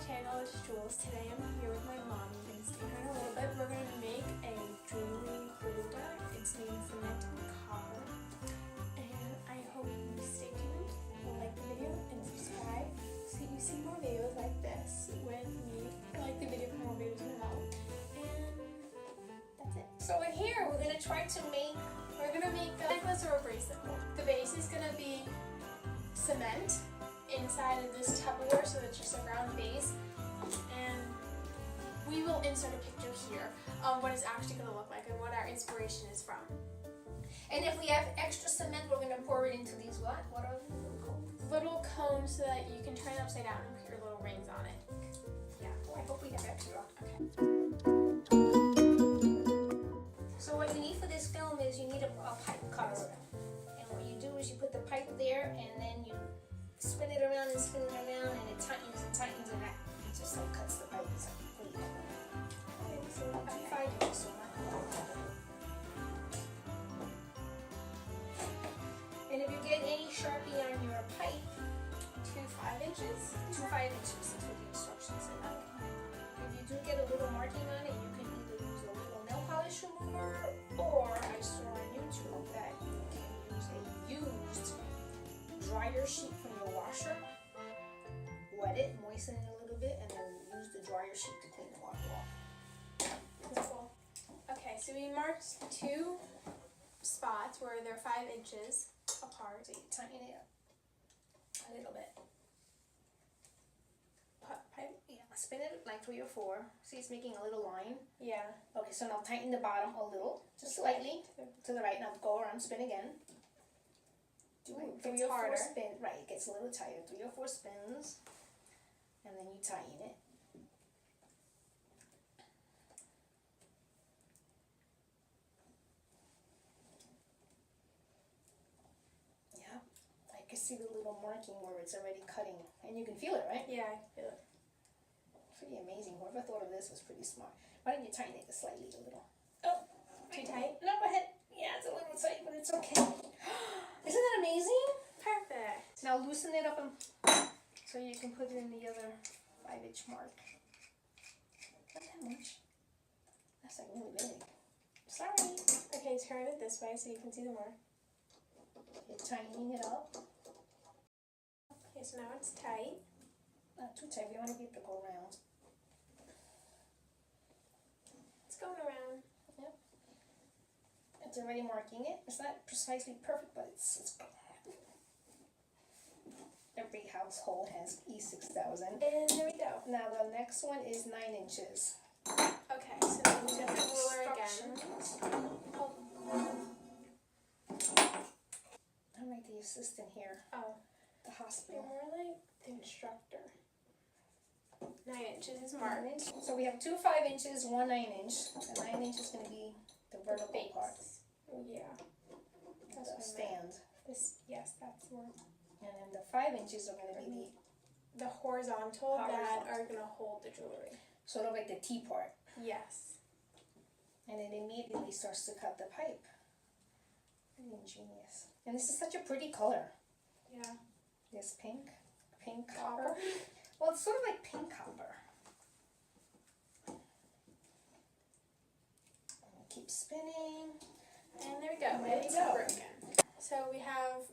channel, it's Jules. Today I'm here with my mom. You can see her in a little bit. We're going to make a jewelry holder. It's made in cement and copper. And I hope you stay tuned, like the video, and subscribe so you see more videos like this with me. Like the video for more videos to help. And that's it. So we're here. We're going to try to make, a necklace or a bracelet. The base is going to be cement inside of this Tupperware, so it's just a round base, and we will insert a picture here of what it's actually going to look like and what our inspiration is from. And if we have extra cement, we're going to pour it into these what? What are they? Little cones so that you can turn it upside down and put your little rings on it. Yeah, well, I hope we have extra. Okay. So what you need for this film is you need a pipe cutter. And what you do is you put the pipe there and then you spin it around and spin it around, and it tightens and tightens, and that just like cuts the pipe. It's pretty cool. So I tried it so much. And if you get any Sharpie on your pipe, 2 5-inches? 2 5-inches, that's what the instructions say. If you do get a little marking on it, you can either use a little nail polish remover, or I saw on YouTube that you can use a used dryer sheet from your washer, wet it, moisten it a little bit, and then use the dryer sheet to clean the water off. Cool. Okay, so we marked 2 spots where they're 5 inches apart. So you tighten it up a little bit. Pipe? Yeah, spin it like 3 or 4. See, it's making a little line. Yeah. Okay, so now tighten the bottom a little, just slightly to the right. Now go around, spin again. Do like 3 or 4 spins. Right, it gets a little tighter. 3 or 4 spins, and then you tighten it. Yeah, I can see the little marking where it's already cutting, and you can feel it, right? Yeah, I feel it. Pretty amazing. Whoever thought of this was pretty smart. Why don't you tighten it slightly a little? Oh, too tight? No, go ahead. Yeah, it's a little tight, but it's okay. Isn't that amazing? Perfect. Now loosen it up and so you can put it in the other 5-inch mark. Not that much. That's like really big. Sorry. Okay, turn it this way so you can see the mark. You're tightening it up. Okay, so now it's tight. Not too tight. You want to be able to go around. It's going around. Yep. It's already marking it. It's not precisely perfect, but it's every household has E6000. And there we go. Now the next one is 9 inches. Okay, so now we have the ruler again. I'm like the assistant here. Oh. The You're hospital. more like the instructor. 9 inches is marked. 9 inch. So we have 2 5-inches, 1 9-inch. The 9-inch is going to be the vertical base part. Yeah. That's The stand. This, yes, that's the one. And then the 5 inches are going to be the horizontal that are going to hold the jewelry. sort of like the T part. Yes. And it immediately starts to cut the pipe. Pretty ingenious. And this is such a pretty color. Yeah. This pink copper. Copper. Well, it's sort of like pink copper. Keep spinning. And there we go. There you It's go. broken. So we have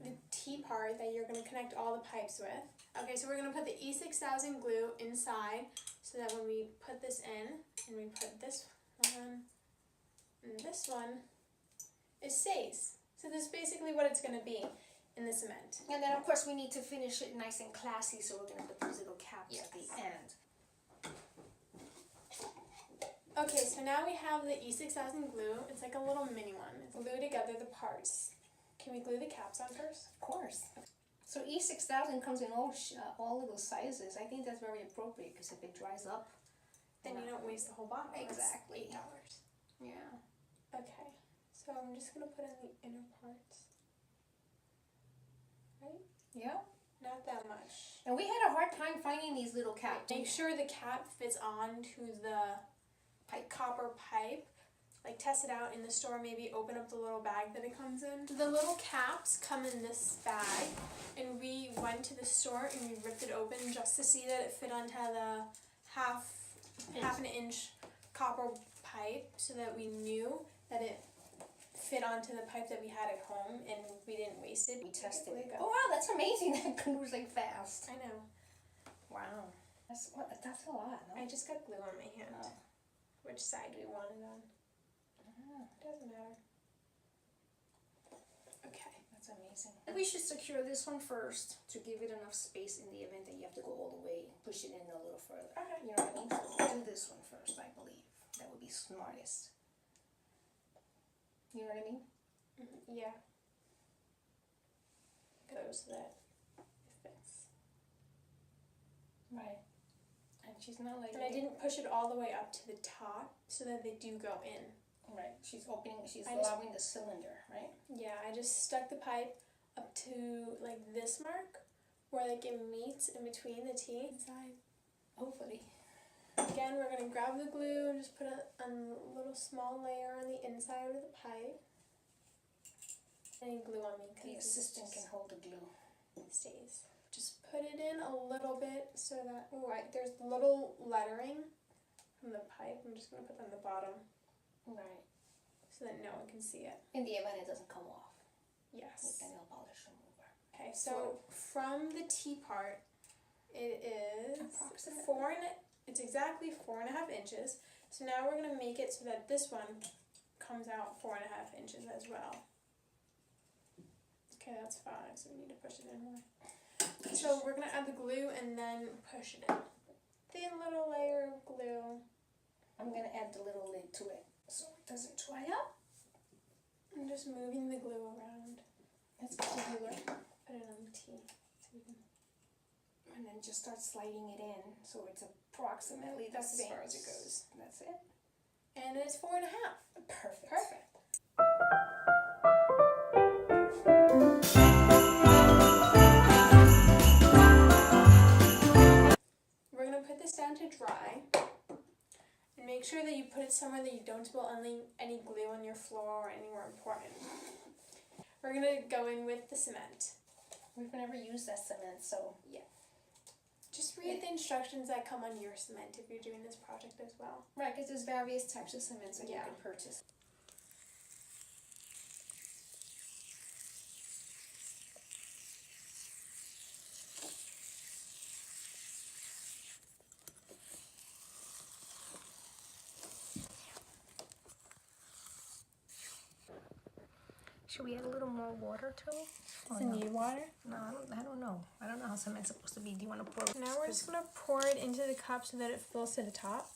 the T part that you're going to connect all the pipes with. Okay, so we're going to put the E6000 glue inside so that when we put this in and we put this one and this one, it stays. So this is basically what it's going to be in the cement. And then of course we need to finish it nice and classy, so we're going to put these little caps at the end. Okay, so now we have the E6000 glue. It's like a little mini one. It's glue together the parts. Can we glue the caps on first? Of course. So E6000 comes in all little sizes. I think that's very appropriate because if it dries up, Then you don't waste the whole bottle. Exactly. It's $8. Yeah. Okay, so I'm just going to put in the inner parts. Right? Yeah. Not that much. And we had a hard time finding these little caps. Make sure the cap fits onto the copper pipe like test it out in the store, maybe open up the little bag that it comes in. The little caps come in this bag, and we went to the store and we ripped it open just to see that it fit onto the half an inch copper pipe, so that we knew that it fit onto the pipe that we had at home and we didn't waste it. We tested it. Oh wow, that's amazing. That glues like fast. I know. Wow. That's a lot, no? I just got glue on my hand. Oh. Which side we want it on. Oh, Doesn't matter. Okay. that's amazing. We should secure this one first to give it enough space in the event that you have to go all the way, push it in a little further. Okay. You know what I mean? So do this one first, I believe. That would be smartest. You know what I mean? Yeah. Goes so that it fits. Right. And she's not like... And I didn't push it all the way up to the top so that they do go in. Right. She's allowing the cylinder, right? Yeah, I just stuck the pipe up to like this mark where like it meets in between the T inside. Hopefully. Again, we're going to grab the glue and just put a little small layer on the inside of the pipe. Any glue on me because The assistant can hold the glue. it stays. Just put it in a little bit so that, there's little lettering from the pipe. I'm just going to put that on the bottom. Right. So that no one can see it. In the event it doesn't come off. Yes. With the nail polish remover. Okay, so from the T part, it is Approximately. it's exactly 4.5 inches. So now we're gonna make it so that this one comes out 4.5 inches as well. Okay, that's 5, so we need to push it in more. So we're gonna add the glue and then push it in. Thin little layer of glue. I'm gonna add the little lid to it so it doesn't dry up. I'm just moving the glue around. That's particular. Put it on the T. So we can, And then just start sliding it in so it's approximately the that's as same. far as it goes. That's it. And it's 4.5. Perfect. Perfect. We're going to put this down to dry. And make sure that you put it somewhere that you don't spill any glue on your floor or anywhere important. We're going to go in with the cement. We've never used that cement, so Yeah. Just read the instructions that come on your cement if you're doing this project as well. right, because there's various types of cements that you Yeah. can purchase. Should we add a little more water to it? Does it need water? No, I don't know. I don't know how cement's supposed to be. Do you want to pour? Now we're just going to pour it into the cup so that it fills to the top.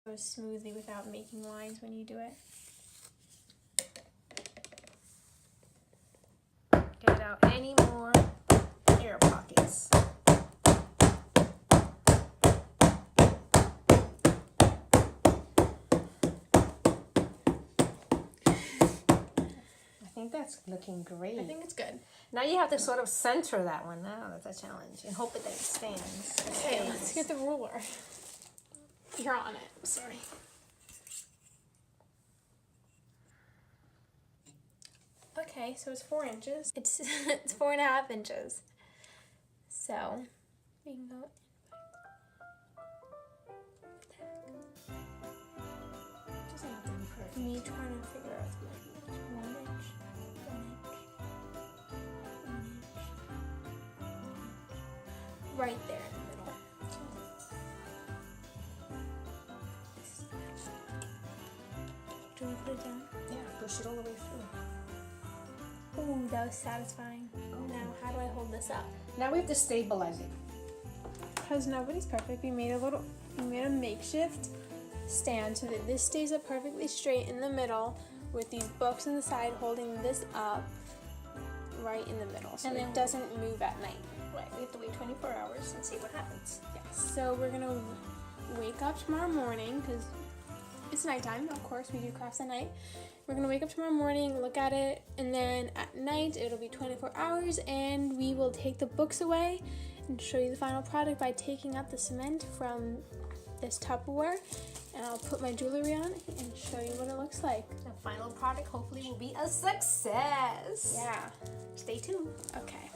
Go smoothly without making lines when you do it. Get out any more air pockets. I think that's looking great. I think it's good. Now you have to sort of center that one. Now that's a challenge. And hope that it stands. Okay, let's get the ruler. You're on it. Sorry. Okay, so it's 4 inches. It's 4.5 inches. So we can go. Doesn't have to be perfect. Me trying to figure out the 1 inch, 1 inch, 1 inch. Right there in the middle. Do we put it down? Yeah, push it all the way through. Ooh, that was satisfying. Now, how do I hold this up? Now we have to stabilize it. Because nobody's perfect. We made a makeshift stand so that this stays up perfectly straight in the middle with these books on the side holding this up right in the middle so And then it doesn't move at night. Right, we have to wait 24 hours and see what happens. Yes. So we're gonna wake up tomorrow morning because it's nighttime. Of course, we do crafts at night. We're gonna wake up tomorrow morning, look at it, and then at night it'll be 24 hours, and we will take the books away and show you the final product by taking out the cement from this Tupperware, and I'll put my jewelry on and show you what it looks like. The final product hopefully will be a success. Yeah. Stay tuned. Okay.